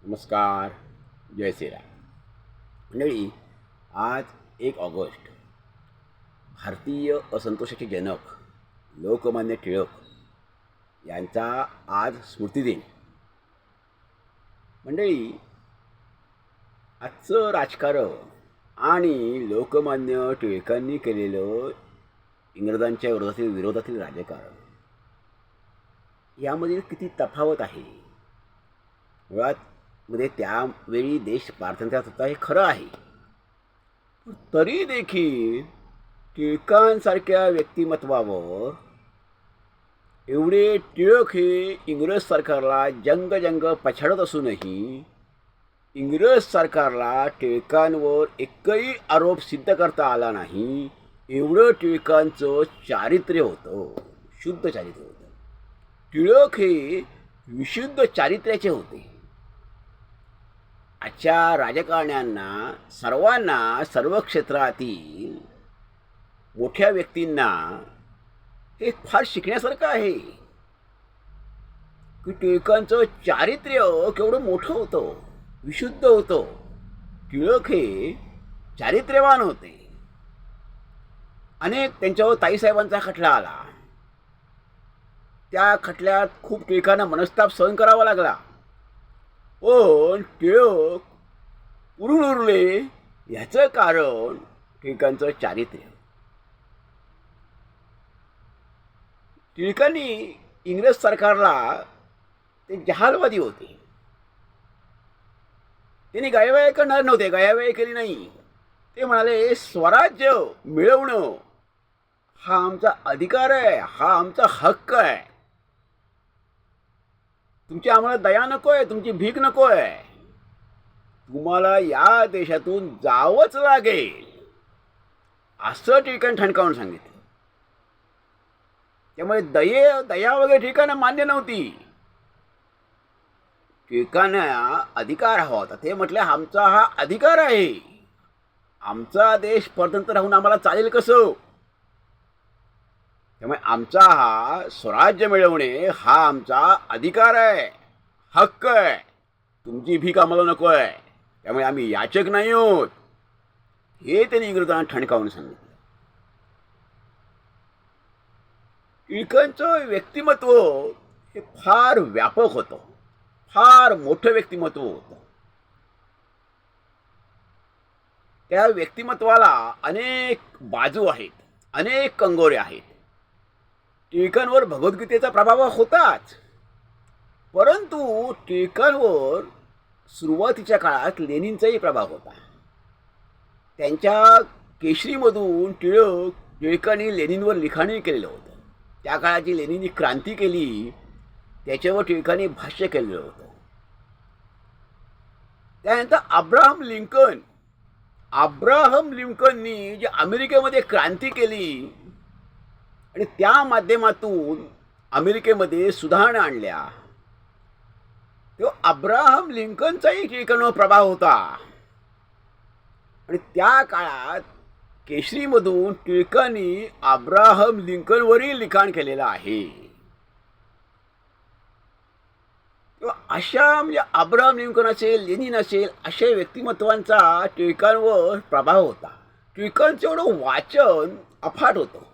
नमस्कार. जय श्रीराम. मंडळी, आज 1 ऑगस्ट, भारतीय असंतोषाचे जनक लोकमान्य टिळक यांचा आज स्मृतिदिन. मंडळी, आजचं राजकारण आणि लोकमान्य टिळकांनी केलेलं इंग्रजांच्या विरोधातील राजकारण यामधील किती तफावत आहे. मुळात त्यावेळी देश पारतंत्र्यात होता हे खरं आहे, पण तरी देखील टिळकांसारख्या व्यक्तिमत्वावर एवढे टिळक हे इंग्रज सरकारला जंग पछाडत असूनही इंग्रज सरकारला टिळकांवर एकही आरोप सिद्ध करता आला नाही. एवढं टिळकांचं चारित्र्य होतं, शुद्ध चारित्र्य होतं. टिळक हे विशुद्ध चारित्र्याचे होते. आजच्या राजकारण्यांना, सर्वांना, सर्व क्षेत्रातील मोठ्या व्यक्तींना हे फार शिकण्यासारखं आहे की टिळकांचं चारित्र्य केवढं मोठं होतं, विशुद्ध होतं. टिळक हे चारित्र्यवान होते. अनेक त्यांच्यावर ताईसाहेबांचा खटला आला. त्या खटल्यात खूप टिळकांना मनस्ताप सहन करावा लागला, पण टिळक पुरून उरले. ह्याचं कारण टिळकांचं चारित्र्य. टिळकांनी इंग्रज सरकारला, ते जहालवादी होते, त्यांनी गायवाय करणार नव्हते, गायवाय केली नाही. ते म्हणाले स्वराज्य मिळवणं हा आमचा अधिकार आहे, हा आमचा हक्क आहे. तुमची आम्हाला दया नको आहे, तुमची भीक नको आहे. तुम्हाला या देशातून जावंच लागेल, असं टिळकांनी ठणकावून सांगितलं. त्यामुळे दया वगैरे टिळकांना मान्य नव्हती. टिळकांना अधिकार हवा होता. ते म्हटले आमचा हा अधिकार आहे, आमचा देश परतंत्र राहून आम्हाला चालेल कसं. त्यामुळे आमचा हा स्वराज्य मिळवणे हा आमचा अधिकार आहे, हक्क आहे. तुमची भीक आम्हाला नको आहे, त्यामुळे आम्ही याचक नाही आहोत, हे त्यांनी इंग्रजांना ठणकावून सांगितलं. टिळकांचं व्यक्तिमत्व हे फार व्यापक होतं, फार मोठं व्यक्तिमत्व होतं. त्या व्यक्तिमत्वाला अनेक बाजू आहेत, अनेक कंगोरे आहेत. टिळकांवर भगवद्गीतेचा प्रभाव होताच, परंतु टिळकांवर सुरुवातीच्या काळात लेनिनचाही प्रभाव होता. त्यांच्या केसरीमधून टिळकांनी लेनिनवर लिखाणही केलेलं होतं. त्या काळाची लेनिननी क्रांती केली, त्याच्यावर टिळकांनी भाष्य केलेलं होतं. त्यानंतर अब्राहम लिंकननी जी अमेरिकेमध्ये क्रांती केली आणि त्या माध्यमातून अमेरिकेमध्ये सुधारणा आणल्या, तेव्हा अब्राहम लिंकनचाही टिळकांवर प्रभाव होता. आणि त्या काळात केसरीमधून टिळकांनी अब्राहम लिंकनवरही लिखाण केलेलं आहे. तेव्हा अशा अब्राहम लिंकन असेल, लेनिन असेल, अशा व्यक्तिमत्वांचा टिळकांवर प्रभाव होता. टिळकांचं एवढं वाचन अफाट होतं,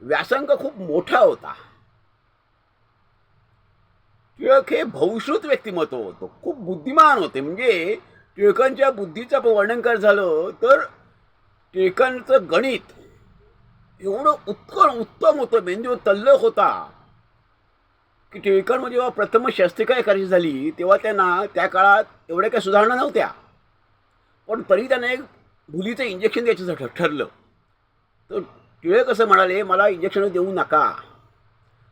व्यासंग खूप मोठा होता. टिळक हे बहुश्रुत व्यक्तिमत्व होतं, खूप बुद्धिमान होते. म्हणजे टिळकांच्या बुद्धीचं वर्णन कर झालं तर टिळकांचं गणित एवढं उत्तम होतं, मेंदू तल्लख होता की टिळकांमध्ये जेव्हा प्रथम शस्त्रक्रिया करायची झाली तेव्हा त्यांना त्या काळात एवढ्या काही सुधारणा नव्हत्या, पण तरी त्यांना एक भुलीचं इंजेक्शन द्यायचं ठरलं. तर टिळक असं म्हणाले, मला इंजेक्शन देऊ नका,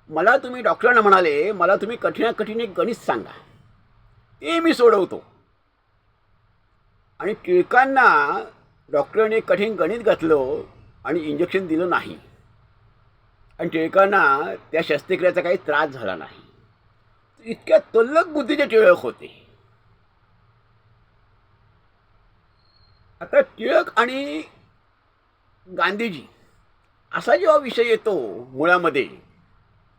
मला तुम्ही डॉक्टरांना म्हणाले, मला तुम्ही कठीण एक गणित सांगा, ते मी सोडवतो. आणि टिळकांना डॉक्टरांनी कठीण गणित घातलं आणि इंजेक्शन दिलं नाही, आणि टिळकांना त्या शस्त्रक्रियेचा काही त्रास झाला नाही. इतक्या तल्लख बुद्धीचे टिळक होते. आता टिळक आणि गांधीजी असा जेव्हा विषय येतो मुळामध्ये,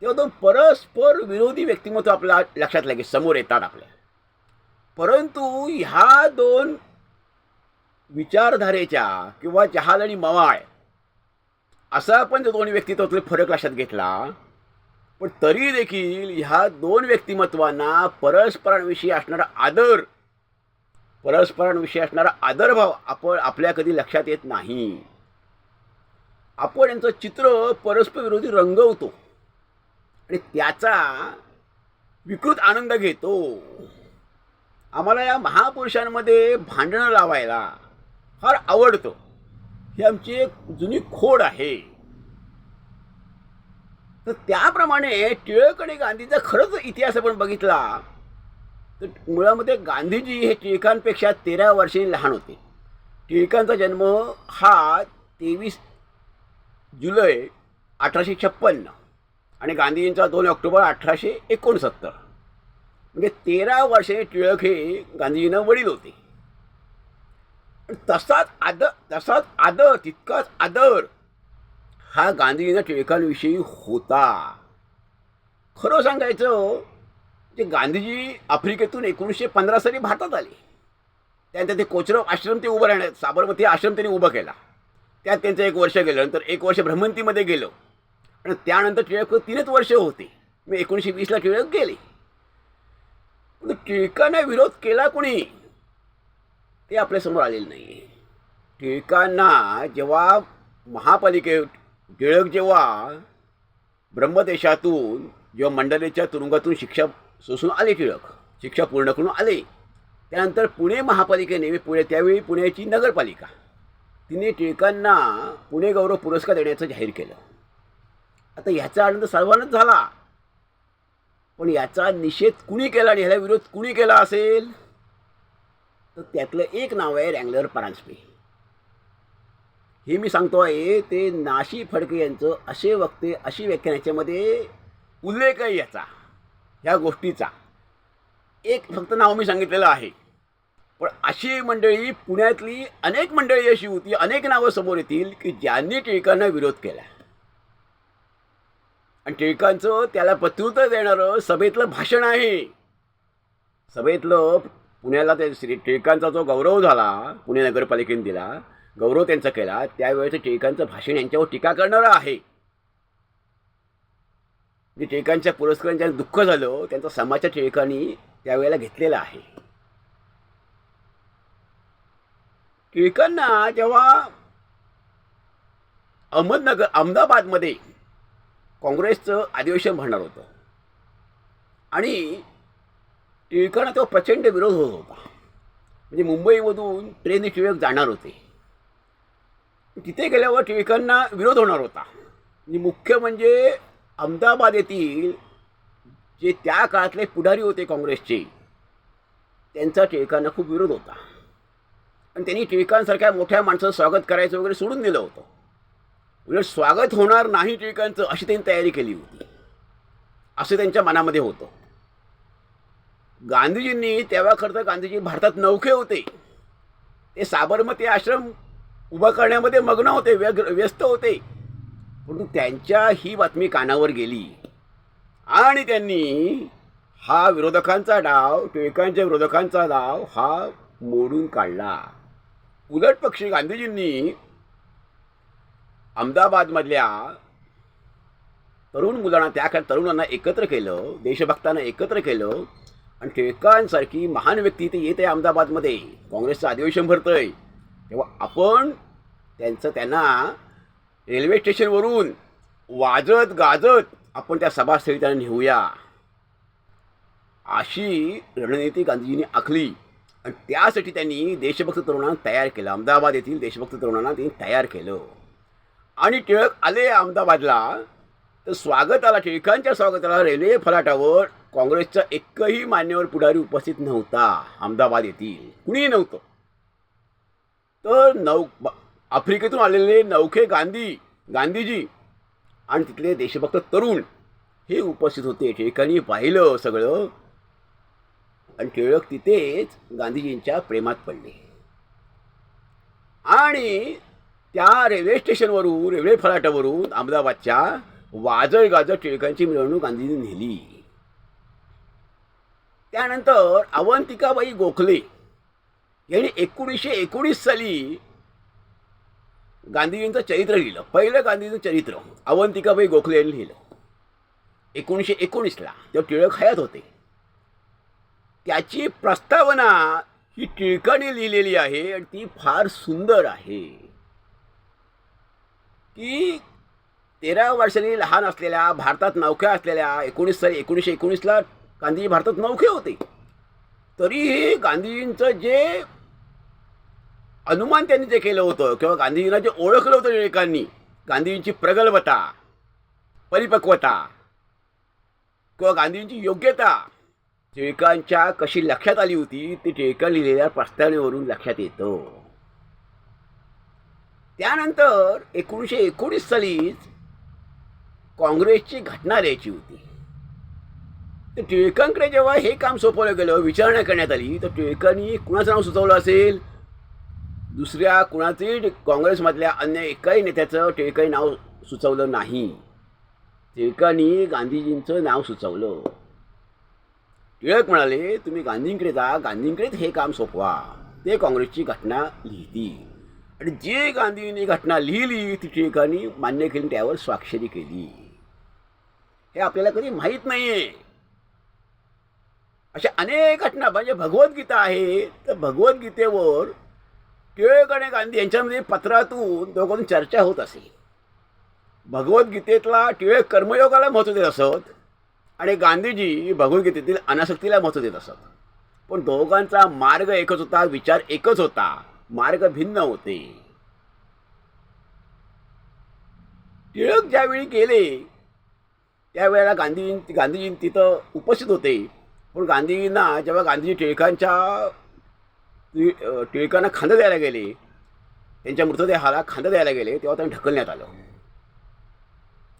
तेव्हा दोन परस्पर विरोधी व्यक्तिमत्व आपल्या लक्षात लगेच समोर येतात आपल्या. परंतु ह्या दोन विचारधारेच्या किंवा जहाल आणि मवाळ असा आपण दोन व्यक्तित्वातले फरक लक्षात घेतला, पण तरी देखील ह्या दोन व्यक्तिमत्वांना परस्परांविषयी असणारा आदरभाव आपण आपल्या कधी लक्षात येत नाही. आपण यांचं चित्र परस्पर विरोधी रंगवतो आणि त्याचा विकृत आनंद घेतो. आम्हाला या महापुरुषांमध्ये भांडणं लावायला फार आवडतं. ही आमची एक जुनी खोड आहे. तर त्याप्रमाणे टिळक आणि गांधीचा खरंच इतिहास आपण बघितला तर मुळामध्ये गांधीजी हे टिळकांपेक्षा 13 वर्षांनी लहान होते. टिळकांचा जन्म हा 23 जुलै 1856 आणि गांधीजींचा 2 ऑक्टोबर 1869. म्हणजे 13 वर्षे टिळक हे गांधीजींना वडील होते. तितकाच आदर हा गांधीजींना टिळकांविषयी होता. खरं सांगायचं जे गांधीजी आफ्रिकेतून 1915 साली भारतात आले. त्यानंतर ते कोचरब आश्रम ते उभं राहण्यात साबरमती आश्रम त्यांनी उभं केला. त्यात त्यांचं 1 वर्ष गेलं. नंतर 1 वर्ष भ्रमंतीमध्ये गेलं आणि त्यानंतर टिळक 3च वर्ष होते. मी 1920ला टिळक गेले. टिळकांना विरोध केला कोणी ते आपल्यासमोर आलेलं नाही. टिळकांना जेव्हा टिळक जेव्हा ब्रह्मदेशातून जेव्हा मंडलेच्या तुरुंगातून शिक्षा सोसून आले, टिळक शिक्षा पूर्ण करून आले, त्यानंतर पुणे महापालिकेने त्यावेळी पुण्याची नगरपालिका तिने टिळकांना पुणे गौरव पुरस्कार देण्याचं जाहीर केलं. आता ह्याचा आनंद सर्वांनाच झाला, पण याचा निषेध कुणी केला आणि ह्याला विरोध कुणी केला असेल तर त्यातलं एक नाव आहे रँगलर परांजपे. हे मी सांगतो आहे ते नाशी फडके यांचं अशी व्याख्यान याच्यामध्ये उल्लेख आहे ह्या गोष्टीचा. एक फक्त नाव मी सांगितलेलं आहे, पण अशी मंडळी पुण्यातली अनेक मंडळी अशी होती, अनेक नावं समोर येतील की ज्यांनी टिळकांना विरोध केला. आणि टिळकांचं त्याला प्रत्युत्तर देणारं सभेतलं भाषण आहे. सभेतलं पुण्याला टिळकांचा जो गौरव झाला, पुणे नगरपालिकेने दिला गौरव त्यांचा केला, त्यावेळेचं टिळकांचं भाषण यांच्यावर टीका करणारं आहे. जे टिळकांच्या पुरस्कारांच्या दुःख झालं त्यांचा समाजच्या टिळकांनी त्यावेळेला घेतलेला आहे. टिळकांना जेव्हा अहमदाबादमध्ये काँग्रेसचं अधिवेशन भरणार होतं आणि टिळकांना तेव्हा प्रचंड विरोध होत होता. म्हणजे मुंबईमधून ट्रेनने टिळक जाणार होते. तिथे गेल्यावर टिळकांना विरोध होणार होता. मुख्य म्हणजे अहमदाबाद येथील जे त्या काळातले पुढारी होते काँग्रेसचे, त्यांचा टिळकांना खूप विरोध होता आणि त्यांनी टिळकांसारख्या मोठ्या माणसाचं स्वागत करायचं वगैरे सोडून दिलं होतं. उलट स्वागत होणार नाही टिळकांचं अशी त्यांनी तयारी केली होती, असं त्यांच्या मनामध्ये होतं. गांधीजींनी तेव्हा खरं तर गांधीजी भारतात नवखे होते. ते साबरमती आश्रम उभा करण्यामध्ये मग्न होते, व्यस्त होते. परंतु त्यांच्या ही बातमी कानावर गेली आणि त्यांनी हा विरोधकांचा डाव, टिळकांच्या विरोधकांचा डाव हा मोडून काढला. उलट पक्षी गांधीजींनी अहमदाबादमधल्या तरुण मुलांना, त्या काळात तरुणांना एकत्र केलं, देशभक्तांना एकत्र केलं आणि टिळकांसारखी महान व्यक्ती ते येत आहे अहमदाबादमध्ये, काँग्रेसचं अधिवेशन भरतंय, तेव्हा आपण त्यांना रेल्वे स्टेशनवरून वाजत गाजत आपण त्या सभास्थळी त्यांना नेऊया, अशी रणनीती गांधीजींनी आखली. आणि त्यासाठी त्यांनी देशभक्त तरुणांना तयार केलं. अहमदाबाद येथील देशभक्त तरुणांना त्यांनी तयार केलं आणि टिळक आले अहमदाबादला. तर स्वागताला, टिळकांच्या स्वागताला रेल्वे फलाटावर काँग्रेसचा एकही मान्यवर पुढारी उपस्थित नव्हता. अहमदाबाद येथील कुणीही नव्हतं. तर आफ्रिकेतून आलेले नवखे गांधीजी आणि तिथले देशभक्त तरुण हे उपस्थित होते. टिळकांनी पाहिलं सगळं आणि टिळक तिथेच गांधीजींच्या प्रेमात पडले आणि त्या रेल्वे स्टेशनवरून, रेल्वे फलाटावरून अहमदाबादच्या वाजत गाजत टिळकांची मिरवणूक गांधीजींनी नेली. त्यानंतर अवंतिकाबाई गोखले यांनी 1919 साली गांधीजींचं चरित्र लिहिलं. पहिलं गांधीजींचं चरित्र अवंतिकाबाई गोखले यांनी लिहिलं 1919ला. तेव्हा टिळक हयात होते. त्याची प्रस्तावना ही टिळकांनी लिहिलेली आहे आणि ती फार सुंदर आहे की 13 वर्षांनी लहान असलेल्या, भारतात नौख्या असलेल्या 1919ला गांधीजी भारतात नौखे होते. तरीही गांधीजींचं जे अनुमान त्यांनी जे केलं होतं किंवा गांधीजींना जे ओळखलं होतं टिळकांनी, गांधीजींची प्रगल्भता, परिपक्वता किंवा गांधीजींची योग्यता टिळकांच्या कशी लक्षात आली होती ती टिळकांनी लिहिलेल्या प्रस्तावनेवरून लक्षात येतं. त्यानंतर 1919 सालीच काँग्रेसची घटना लिहायची होती. तर टिळकांकडे जेव्हा हे काम सोपवलं गेलं, विचारणा करण्यात आली, तर टिळकांनी कुणाचं नाव सुचवलं असेल? दुसऱ्या कुणाचंही काँग्रेसमधल्या अन्य एकाही नेत्याचं टिळकांनी नाव सुचवलं नाही. टिळकांनी गांधीजींचं नाव सुचवलं. टिळक म्हणाले, तुम्ही गांधींकडे जा, गांधींकडेच हे काम सोपवा, ते काँग्रेसची घटना लिहितील. आणि जी गांधींनी घटना लिहिली ती टिळकांनी मान्य केली, त्यावर स्वाक्षरी केली. हे आपल्याला कधी माहीत नाही आहे. अशा अनेक घटना, म्हणजे भगवद्गीता आहे, तर भगवद्गीतेवर टिळक आणि गांधी यांच्यामध्ये पत्रातून दोघांतून चर्चा होत असे. भगवद्गीतेतला टिळक कर्मयोगाला महत्त्व देत असत आणि गांधीजी भगवद्गीतेतील अनासक्तीला महत्त्व देत असत. पण दोघांचा मार्ग एकच होता, विचार एकच होता, मार्ग भिन्न होते. टिळक ज्यावेळी गेले त्यावेळेला गांधीजी तिथं उपस्थित होते. पण गांधीजींना जेव्हा गांधीजी टिळकांना खांदा द्यायला गेले, त्यांच्या मृतदेहाला खांदा द्यायला गेले, तेव्हा त्यांना ढकलण्यात आलं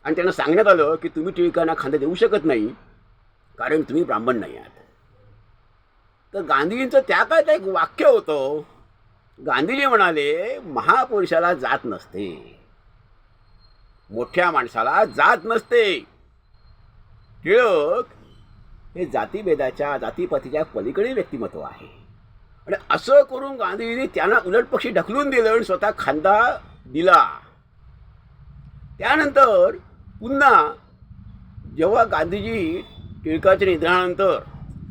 आणि त्यांना सांगण्यात आलं की तुम्ही टिळकांना खांदा देऊ शकत नाही कारण तुम्ही ब्राह्मण नाही आहात. तर गांधीजींचं त्या काळात एक वाक्य होतं. गांधीजी म्हणाले, महापुरुषाला जात नसते, मोठ्या माणसाला जात नसते. टिळक हे जातीभेदाच्या, जातीपातीच्या पलीकडे व्यक्तिमत्व आहे. आणि असं करून गांधीजींनी त्यांना उलटपक्षी ढकलून दिलं आणि स्वतः खांदा दिला. त्यानंतर पुन्हा जेव्हा गांधीजी टिळकाच्या निधनानंतर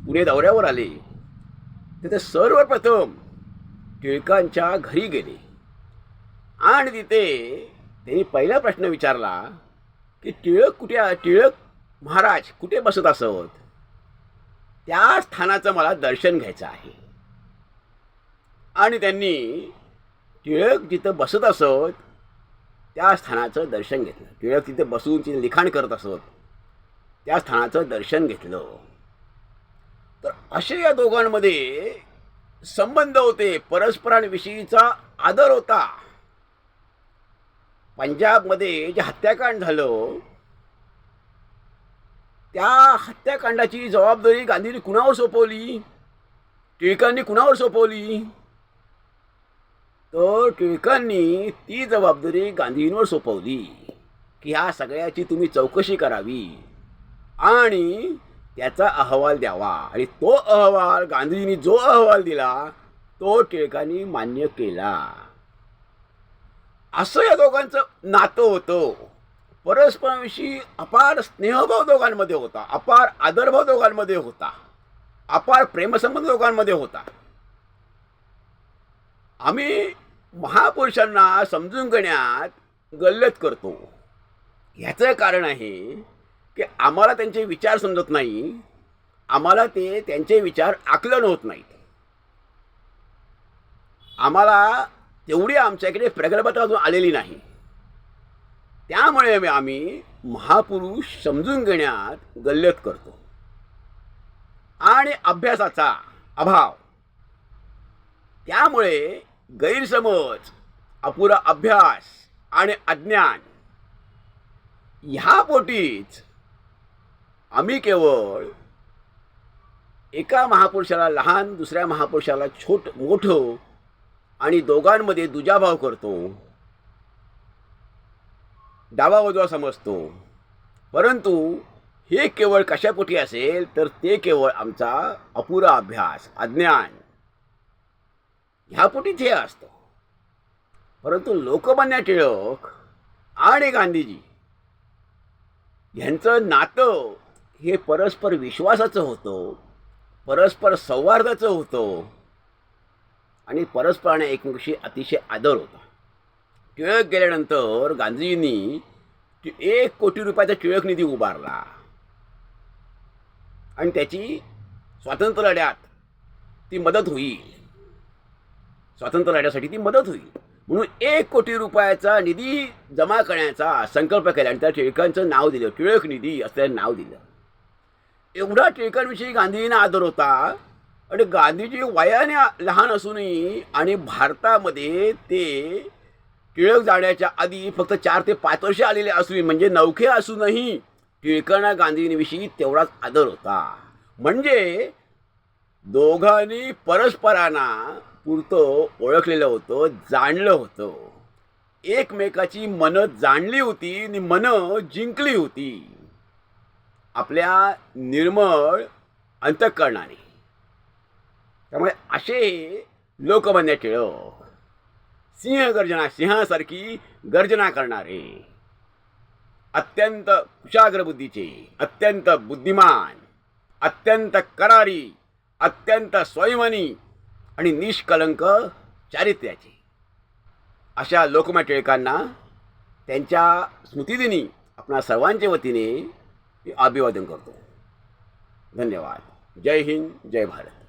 पुणे दौऱ्यावर आले, तर ते सर्वप्रथम टिळकांच्या घरी गेले आणि तिथे त्यांनी पहिला प्रश्न विचारला की टिळक महाराज कुठे बसत असत, त्या स्थानाचं मला दर्शन घ्यायचं आहे. आणि त्यांनी टिळक जिथं बसत असत त्या स्थानाचं दर्शन घेतलं. टिळक तिथे बसून तिथे लिखाण करत असत त्या स्थानाचं दर्शन घेतलं. तर असे या दोघांमध्ये संबंध होते, परस्परांविषयीचा आदर होता. पंजाबमध्ये जे हत्याकांड झालं त्या हत्याकांडाची जबाबदारी गांधींनी कुणावर सोपवली, टिळकांनी कुणावर सोपवली? तर टिळकांनी ती जबाबदारी गांधींवर सोपवली की ह्या सगळ्याची तुम्ही चौकशी करावी आणि त्याचा अहवाल द्यावा. आणि तो अहवाल गांधीजींनी जो अहवाल दिला तो टिळकांनी मान्य केला. असं या दोघांचं नातं होतं. परस्परांविषयी अपार स्नेहभाव दोघांमध्ये होता, अपार आदरभाव दोघांमध्ये होता, अपार प्रेमसंबंध दोघांमध्ये होता. आम्ही महापुरुषांना समजून घेण्यात गल्लत करतो. ह्याचं कारण आहे की आम्हाला त्यांचे विचार समजत नाही, आम्हाला त्यांचे विचार आकलन होत नाहीत. आम्हाला तेवढी आमच्याकडे प्रगल्भता अजून आलेली नाही. त्यामुळे आम्ही महापुरुष समजून घेण्यात गल्लत करतो. आणि अभ्यासाचा अभाव, त्यामुळे गैरसमज, अपुरा अभ्यास आणि अज्ञान ह्या पोटीच आम्ही केवळ एका महापुरुषाला लहान, दुसऱ्या महापुरुषाला मोठं आणि दोघांमध्ये दुजाभाव करतो, डावा उजवा समजतो. परंतु हे केवळ कशापोटी असेल तर ते केवळ आमचा अपुरा अभ्यास, अज्ञान ह्यापोटीच हे असतं. परंतु लोकमान्य टिळक आणि गांधीजी यांचं नातं हे परस्पर विश्वासाचं होतं, परस्पर सौहार्दाचं होतं आणि परस्पराने एकमेकांशी अतिशय आदर होता. टिळक गेल्यानंतर गांधीजींनी 1 कोटी रुपयाचा टिळक निधी उभारला आणि त्याची स्वातंत्र्य लढ्यात ती मदत होईल, स्वातंत्र्य लढ्यासाठी ती मदत होईल म्हणून 1 कोटी रुपयाचा निधी जमा करण्याचा संकल्प केला आणि त्या टिळकांचं नाव दिलं, टिळक निधी असं नाव दिलं. एवढा टिळकांविषयी गांधीजींना आदर होता आणि गांधीजी वयाने लहान असूनही आणि भारतामध्ये ते टिळक जाण्याच्या आधी फक्त 4 ते 5 वर्ष आलेले असून म्हणजे नवखे असूनही टिळकांना गांधींविषयी तेवढाच आदर होता. म्हणजे दोघांनी परस्परांना पुरतं ओळखलेलं होतं, जाणलं होतं, एकमेकाची मनं जाणली होती आणि मनं जिंकली होती आपल्या निर्मळ अंतःकरणाने. त्यामुळे असे लोकमान्य टिळक सिंहगर्जना, सिंहासारखी गर्जना करणारे, अत्यंत कुशाग्र बुद्धीचे, अत्यंत बुद्धिमान, अत्यंत करारी, अत्यंत स्वाभिमानी आणि निष्कलंक चारित्र्याचे अशा लोकमान्य टिळकांना त्यांच्या स्मृतिदिनी आपणा सर्वांच्या वतीने मी अभिवादन करतो. धन्यवाद. जय हिंद, जय भारत.